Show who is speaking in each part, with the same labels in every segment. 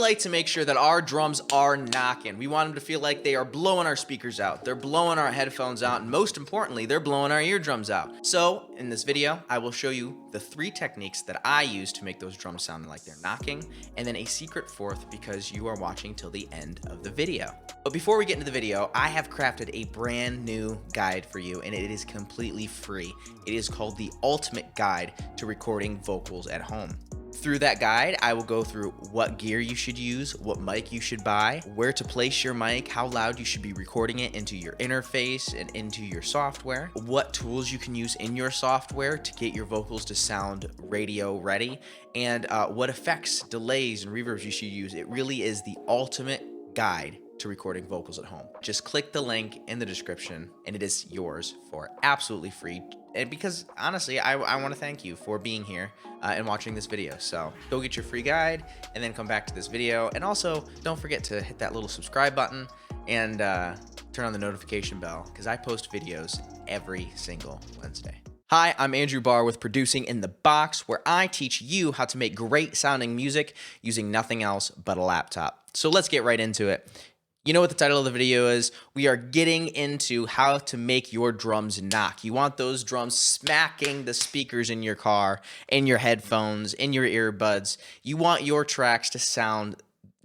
Speaker 1: like to make sure that our drums are knocking. We want them to feel like they are blowing our speakers out, they're blowing our headphones out, and most importantly, they're blowing our eardrums out. So in this video, I will show you the 3 techniques that I use to make those drums sound like they're knocking, and then a secret 4th because you are watching till the end of the video. But before we get into the video, I have crafted a brand new guide for you, and it is completely free. It is called the Ultimate Guide to Recording Vocals at Home. Through that guide, I will go through what gear you should use, what mic you should buy, where to place your mic, how loud you should be recording it into your interface and into your software, what tools you can use in your software to get your vocals to sound radio ready, and what effects, delays, and reverbs you should use. It really is the ultimate guide to recording vocals at home. Just click the link in the description and it is yours for absolutely free. And because honestly, I want to thank you for being here and watching this video. So go get your free guide and then come back to this video. And also don't forget to hit that little subscribe button and turn on the notification bell because I post videos every single Wednesday. Hi, I'm Andrew Barr with Producing in the Box, where I teach you how to make great sounding music using nothing else but a laptop. So let's get right into it. You know what the title of the video is? We are getting into how to make your drums knock. You want those drums smacking the speakers in your car, in your headphones, in your earbuds. You want your tracks to sound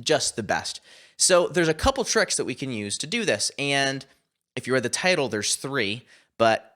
Speaker 1: just the best. So there's a couple tricks that we can use to do this. And if you read the title, there's 3, but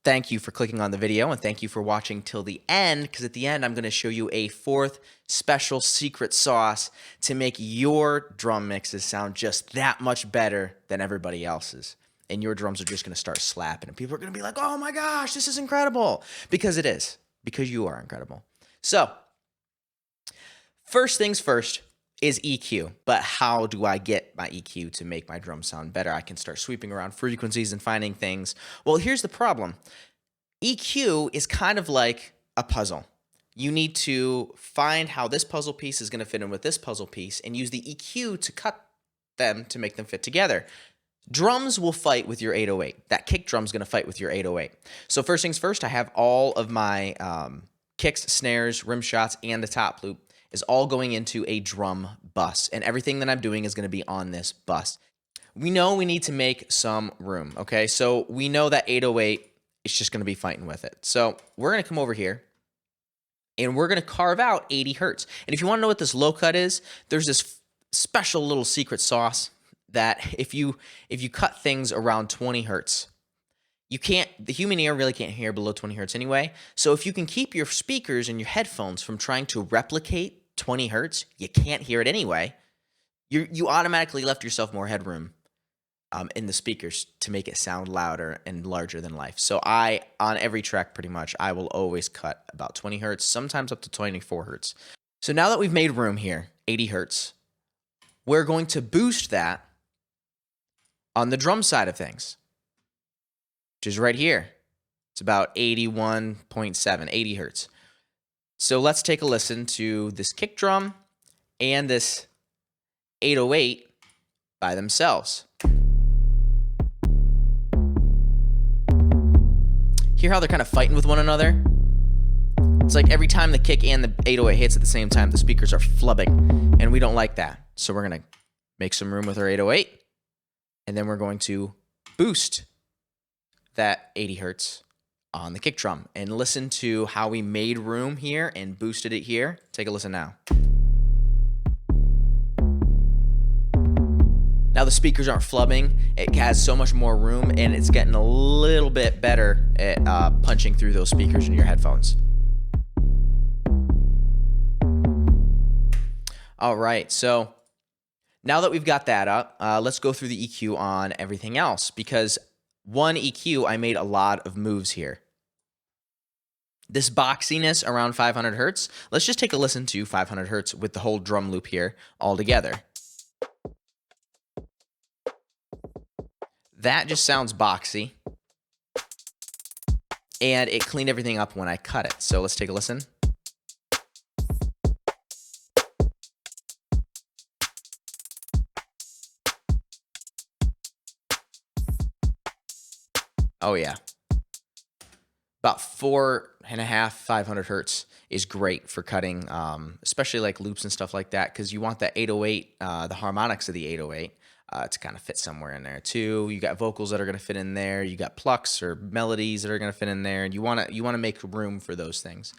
Speaker 1: thank you for clicking on the video and thank you for watching till the end, because at the end I'm going to show you a 4th special secret sauce to make your drum mixes sound just that much better than everybody else's. And your drums are just going to start slapping and people are going to be like, oh my gosh, this is incredible. Because it is. Because you are incredible. So, first things first is EQ. But how do I get my EQ to make my drums sound better? I can start sweeping around frequencies and finding things. Well, here's the problem. EQ is kind of like a puzzle. You need to find how this puzzle piece is going to fit in with this puzzle piece and use the EQ to cut them to make them fit together. Drums will fight with your 808. That kick drum is going to fight with your 808. So first things first, I have all of my kicks, snares, rim shots, and the top loop is all going into a drum bus, and everything that I'm doing is going to be on this bus. We know we need to make some room, okay? So we know that 808 is just going to be fighting with it. So we're going to come over here, and we're going to carve out 80 hertz. And if you want to know what this low cut is, there's this special little secret sauce that if you cut things around 20 hertz, the human ear really can't hear below 20 hertz anyway. So if you can keep your speakers and your headphones from trying to replicate 20 hertz, you can't hear it anyway. You automatically left yourself more headroom in the speakers to make it sound louder and larger than life. So on every track pretty much, I will always cut about 20 hertz, sometimes up to 24 hertz. So now that we've made room here, 80 hertz, we're going to boost that on the drum side of things, which is right here. It's about 81.7, 80 hertz. So let's take a listen to this kick drum and this 808 by themselves. Hear how they're kind of fighting with one another? It's like every time the kick and the 808 hits at the same time, the speakers are flubbing, and we don't like that. So we're going to make some room with our 808, and then we're going to boost that 80 hertz on the kick drum and listen to how we made room here and boosted it here. Take a listen now. Now the speakers aren't flubbing. It has so much more room and it's getting a little bit better at punching through those speakers in your headphones. All right, so now that we've got that up, let's go through the EQ on everything else, because one EQ, I made a lot of moves here. This boxiness around 500 hertz, let's just take a listen to 500 hertz with the whole drum loop here all together. That just sounds boxy. And it cleaned everything up when I cut it. So let's take a listen. Oh yeah. about 4.5, 500 hertz is great for cutting, especially like loops and stuff like that, because you want that 808, the harmonics of the 808 to kind of fit somewhere in there too. You got vocals that are going to fit in there. You got plucks or melodies that are going to fit in there, and you want to make room for those things.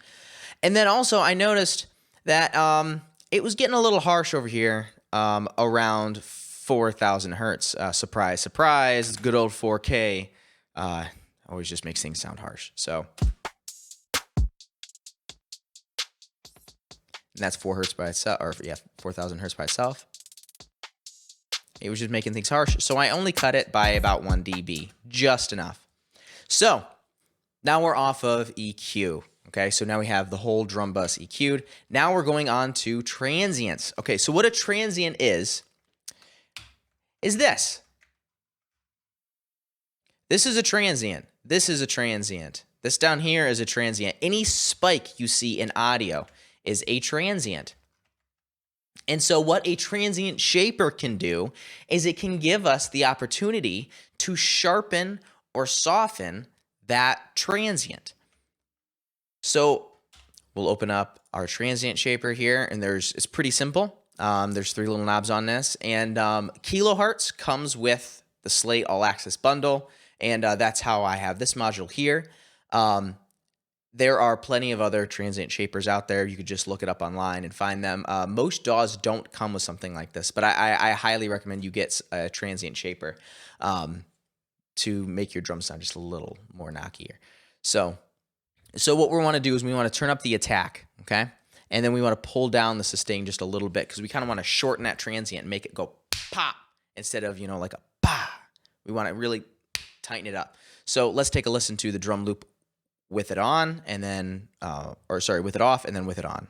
Speaker 1: And then also I noticed that it was getting a little harsh over here around 4,000 hertz. Surprise, surprise, good old 4K. Always just makes things sound harsh. So and that's 4 hertz by itself, or yeah, 4,000 hertz by itself. It was just making things harsh. So I only cut it by about 1 dB, just enough. So now we're off of EQ. Okay, so now we have the whole drum bus EQ'd. Now we're going on to transients. Okay, so what a transient is this. This is a transient. This is a transient. This down here is a transient. Any spike you see in audio is a transient. And so what a transient shaper can do is it can give us the opportunity to sharpen or soften that transient. So we'll open up our transient shaper here, and it's pretty simple. There's 3 little knobs on this, and kilohertz comes with the Slate All Access bundle, and that's how I have this module here. There are plenty of other transient shapers out there. You could just look it up online and find them. Most DAWs don't come with something like this, but I highly recommend you get a transient shaper to make your drum sound just a little more knockier. So what we want to do is we want to turn up the attack, okay? And then we want to pull down the sustain just a little bit because we kind of want to shorten that transient and make it go pop instead of, like a pa. We want to really tighten it up. So let's take a listen to the drum loop with it on and then, with it off and then with it on.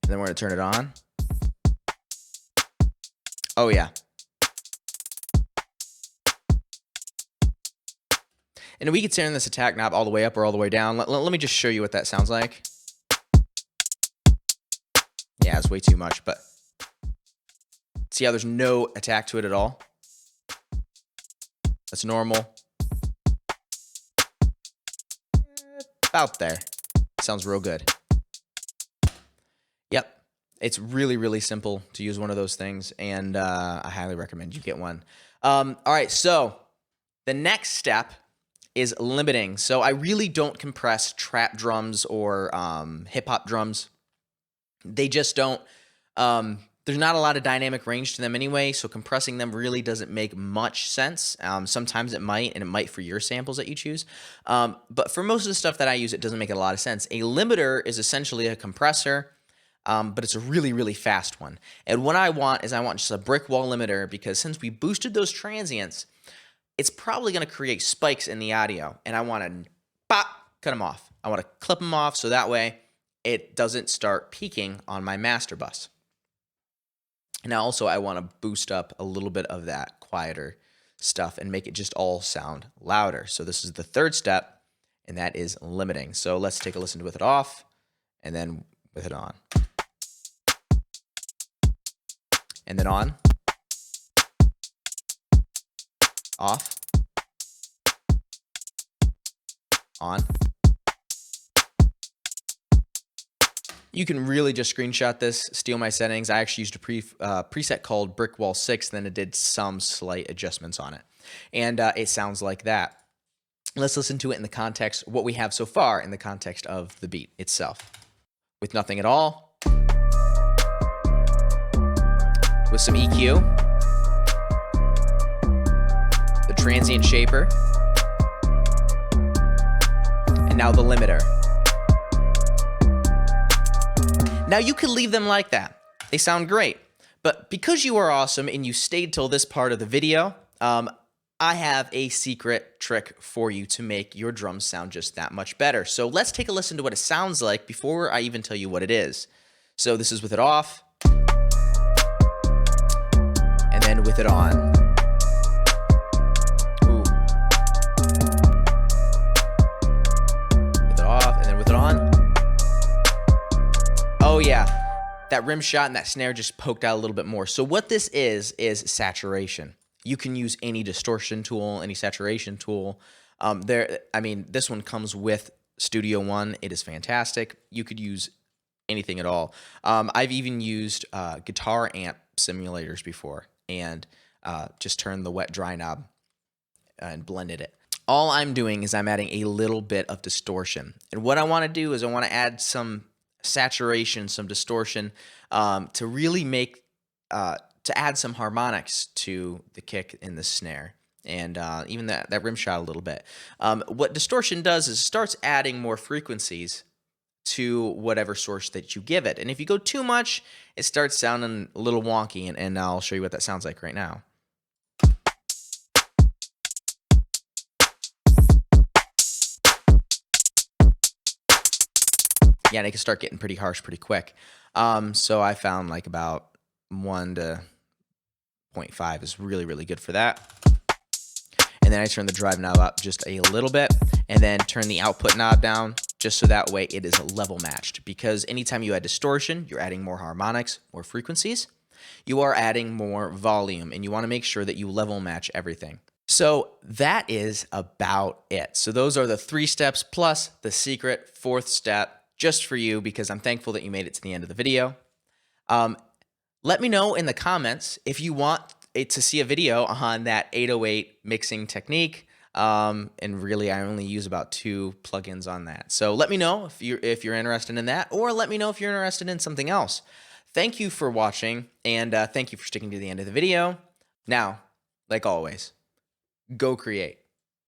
Speaker 1: And then we're going to turn it on. Oh, yeah. And we could turn this attack knob all the way up or all the way down. Let me just show you what that sounds like. Yeah, it's way too much, but see how there's no attack to it at all? That's normal. About there. Sounds real good. Yep. It's really, really simple to use one of those things, and I highly recommend you get one. All right, so the next step is limiting. So I really don't compress trap drums or hip-hop drums. They just don't, there's not a lot of dynamic range to them anyway, so compressing them really doesn't make much sense. Sometimes it might, and it might for your samples that you choose. But for most of the stuff that I use, it doesn't make a lot of sense. A limiter is essentially a compressor, but it's a really, really fast one. And what I want is just a brick wall limiter, because since we boosted those transients, it's probably going to create spikes in the audio, and I want to pop, cut them off. I want to clip them off so that way it doesn't start peaking on my master bus. And also I want to boost up a little bit of that quieter stuff and make it just all sound louder. So this is the third step, and that is limiting. So let's take a listen to with it off and then with it on. And then on. Off. On. You can really just screenshot this, steal my settings. I actually used a preset called Brick Wall 6, then it did some slight adjustments on it. And it sounds like that. Let's listen to it in the context, what we have so far in the context of the beat itself. With nothing at all. With some EQ. The Transient Shaper. And now the limiter. Now you could leave them like that. They sound great. But because you are awesome and you stayed till this part of the video, I have a secret trick for you to make your drums sound just that much better. So let's take a listen to what it sounds like before I even tell you what it is. So this is with it off. And then with it on. Ooh. With it off and then with it on. Oh yeah, that rim shot and that snare just poked out a little bit more. So what this is saturation. You can use any distortion tool, any saturation tool. This one comes with Studio One. It is fantastic. You could use anything at all. I've even used guitar amp simulators before and just turned the wet dry knob and blended it. All I'm doing is I'm adding a little bit of distortion. And what I want to do is I want to add some saturation, some distortion to really make, to add some harmonics to the kick and the snare. And even that rim shot a little bit. What distortion does is it starts adding more frequencies to whatever source that you give it. And if you go too much, it starts sounding a little wonky, and I'll show you what that sounds like right now. Yeah, and it can start getting pretty harsh pretty quick. So I found like about 1 to 0.5 is really, really good for that. And then I turn the drive knob up just a little bit and then turn the output knob down just so that way it is level matched. Because anytime you add distortion, you're adding more harmonics, more frequencies. You are adding more volume, and you want to make sure that you level match everything. So that is about it. So those are the 3 steps plus the secret 4th step just for you, because I'm thankful that you made it to the end of the video. Let me know in the comments if you want to see a video on that 808 mixing technique. And really, I only use about 2 plugins on that. So let me know if you're interested in that, or let me know if you're interested in something else. Thank you for watching, and thank you for sticking to the end of the video. Now, like always, go create.